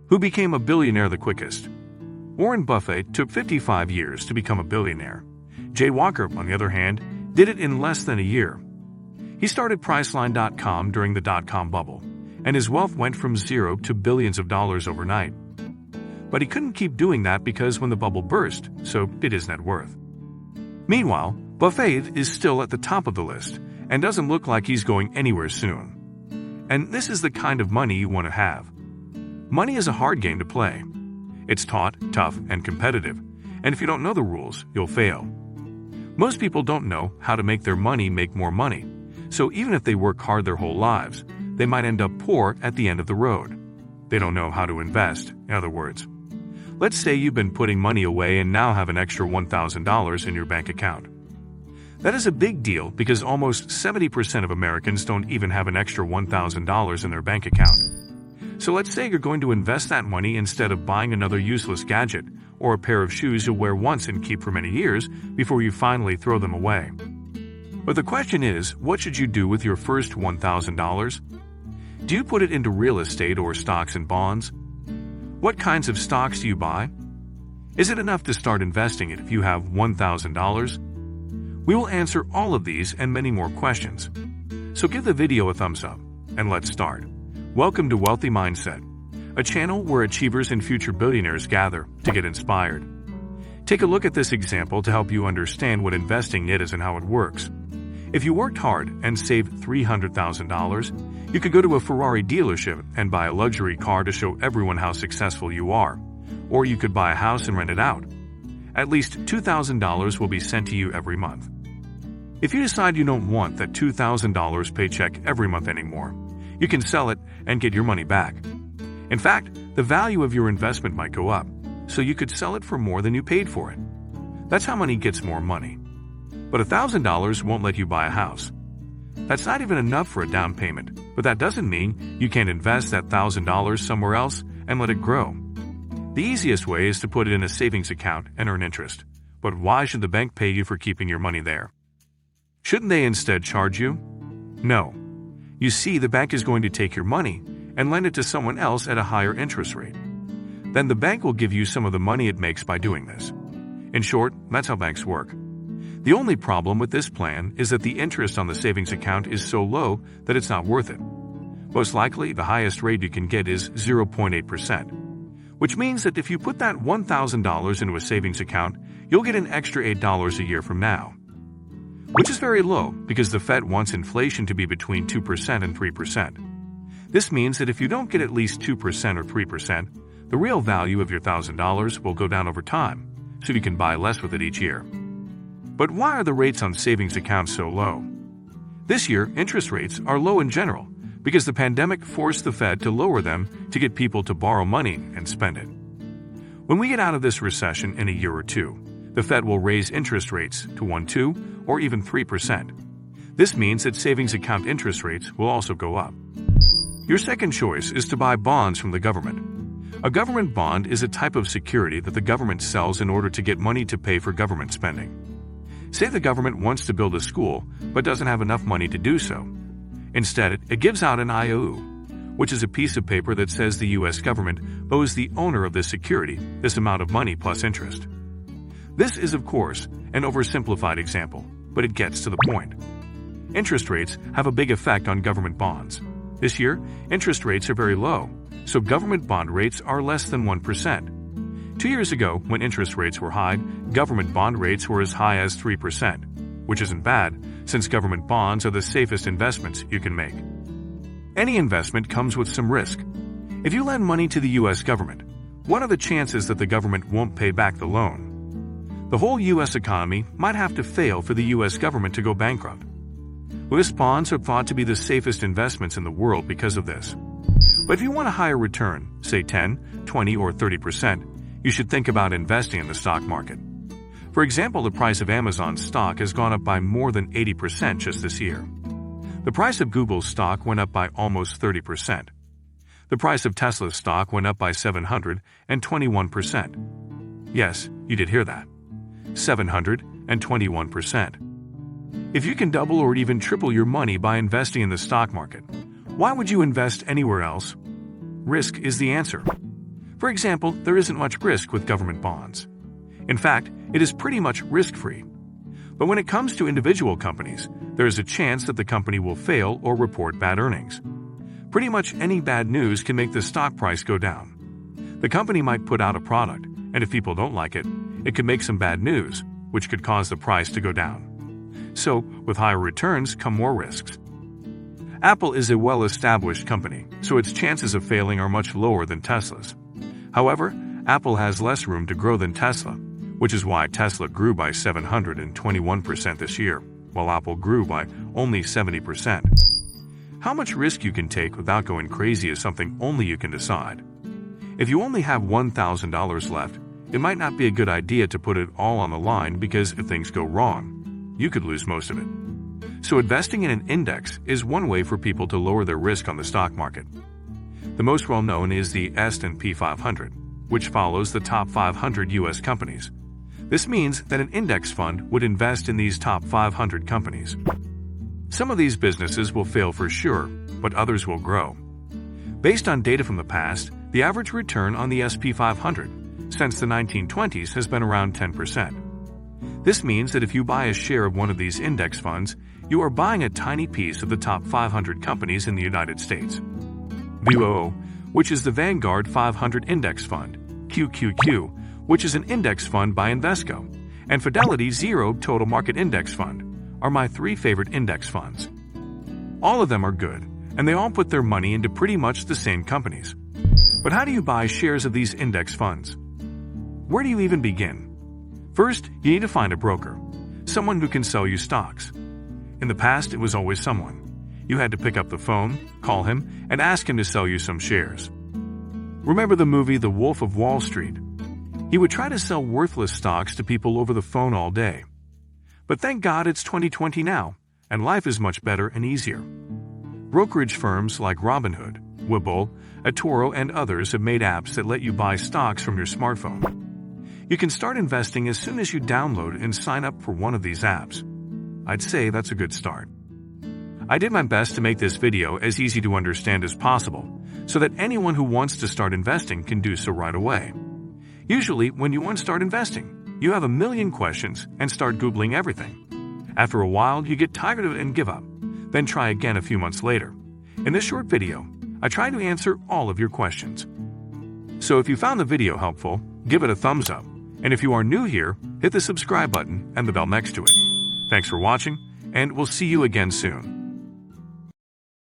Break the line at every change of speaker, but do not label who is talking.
Who became a billionaire the quickest? Warren Buffett took 55 years to become a billionaire. Jay Walker, on the other hand, did it in less than a year. He started Priceline.com during the dot-com bubble, and his wealth went from zero to billions of dollars overnight. But he couldn't keep doing that because when the bubble burst, so did his net worth. Meanwhile, Buffett is still at the top of the list and doesn't look like he's going anywhere soon. And this is the kind of money you want to have. Money is a hard game to play. It's taut, tough, and competitive, and if you don't know the rules, you'll fail. Most people don't know how to make their money make more money, so even if they work hard their whole lives, they might end up poor at the end of the road. They don't know how to invest, in other words. Let's say you've been putting money away and now have an extra $1,000 in your bank account. That is a big deal because almost 70% of Americans don't even have an extra $1,000 in their bank account. So let's say you're going to invest that money instead of buying another useless gadget or a pair of shoes you'll wear once and keep for many years before you finally throw them away. But the question is, what should you do with your first $1,000? Do you put it into real estate or stocks and bonds? What kinds of stocks do you buy? Is it enough to start investing it if you have $1,000? We will answer all of these and many more questions. So give the video a thumbs up, and let's start. Welcome to Wealthy Mindset, a channel where achievers and future billionaires gather to get inspired. Take a look at this example to help you understand what investing is and how it works. If you worked hard and saved $300,000, you could go to a Ferrari dealership and buy a luxury car to show everyone how successful you are. Or you could buy a house and rent it out. At least $2,000 will be sent to you every month. If you decide you don't want that $2,000 paycheck every month anymore, you can sell it and get your money back. In fact, the value of your investment might go up, so you could sell it for more than you paid for it. That's how money gets more money. But $1,000 won't let you buy a house. That's not even enough for a down payment, but that doesn't mean you can't invest that $1,000 somewhere else and let it grow. The easiest way is to put it in a savings account and earn interest. But why should the bank pay you for keeping your money there? Shouldn't they instead charge you? No. You see, the bank is going to take your money and lend it to someone else at a higher interest rate. Then the bank will give you some of the money it makes by doing this. In short, that's how banks work. The only problem with this plan is that the interest on the savings account is so low that it's not worth it. Most likely, the highest rate you can get is 0.8%, which means that if you put that $1,000 into a savings account, you'll get an extra $8 a year from now. Which is very low because the Fed wants inflation to be between 2% and 3%. This means that if you don't get at least 2% or 3%, the real value of your $1,000 will go down over time, so you can buy less with it each year. But why are the rates on savings accounts so low? This year, interest rates are low in general because the pandemic forced the Fed to lower them to get people to borrow money and spend it. When we get out of this recession in a year or two, the Fed will raise interest rates to 1%, 2%, or even 3%. This means that savings account interest rates will also go up. Your second choice is to buy bonds from the government. A government bond is a type of security that the government sells in order to get money to pay for government spending. Say the government wants to build a school but doesn't have enough money to do so. Instead, it gives out an IOU, which is a piece of paper that says the U.S. government owes the owner of this security this amount of money plus interest. This is, of course, an oversimplified example, but it gets to the point. Interest rates have a big effect on government bonds. This year, interest rates are very low, so government bond rates are less than 1%. 2 years ago, when interest rates were high, government bond rates were as high as 3%, which isn't bad, since government bonds are the safest investments you can make. Any investment comes with some risk. If you lend money to the U.S. government, what are the chances that the government won't pay back the loan? The whole U.S. economy might have to fail for the U.S. government to go bankrupt. U.S. bonds are thought to be the safest investments in the world because of this. But if you want a higher return, say 10, 20, or 30%, you should think about investing in the stock market. For example, the price of Amazon's stock has gone up by more than 80% just this year. The price of Google's stock went up by almost 30%. The price of Tesla's stock went up by 721%. Yes, you did hear that. 721%. If you can double or even triple your money by investing in the stock market, why would you invest anywhere else? Risk is the answer. For example, there isn't much risk with government bonds. In fact, it is pretty much risk-free. But when it comes to individual companies, there is a chance that the company will fail or report bad earnings. Pretty much any bad news can make the stock price go down. The company might put out a product, and if people don't like it, it could make some bad news, which could cause the price to go down. So, with higher returns come more risks. Apple is a well-established company, so its chances of failing are much lower than Tesla's. However, Apple has less room to grow than Tesla, which is why Tesla grew by 721% this year, while Apple grew by only 70%. How much risk you can take without going crazy is something only you can decide. If you only have $1,000 left, it might not be a good idea to put it all on the line because if things go wrong, you could lose most of it. So investing in an index is one way for people to lower their risk on the stock market. The most well-known is the S&P 500, which follows the top 500 U.S. companies. This means that an index fund would invest in these top 500 companies. Some of these businesses will fail for sure, but others will grow. Based on data from the past, the average return on the S&P 500 since the 1920s has been around 10%. This means that if you buy a share of one of these index funds, you are buying a tiny piece of the top 500 companies in the United States. VOO, which is the Vanguard 500 Index Fund, QQQ, which is an index fund by Invesco, and Fidelity Zero Total Market Index Fund, are my three favorite index funds. All of them are good, and they all put their money into pretty much the same companies. But how do you buy shares of these index funds? Where do you even begin? First, you need to find a broker, someone who can sell you stocks. In the past, it was always someone. You had to pick up the phone, call him, and ask him to sell you some shares. Remember the movie The Wolf of Wall Street? He would try to sell worthless stocks to people over the phone all day. But thank God it's 2020 now, and life is much better and easier. Brokerage firms like Robinhood, Webull, eToro, and others have made apps that let you buy stocks from your smartphone. You can start investing as soon as you download and sign up for one of these apps. I'd say that's a good start. I did my best to make this video as easy to understand as possible, so that anyone who wants to start investing can do so right away. Usually, when you want to start investing, you have a million questions and start Googling everything. After a while, you get tired of it and give up, then try again a few months later. In this short video, I try to answer all of your questions. So if you found the video helpful, give it a thumbs up, and if you are new here, hit the subscribe button and the bell next to it. Thanks for watching, and we'll see you again soon.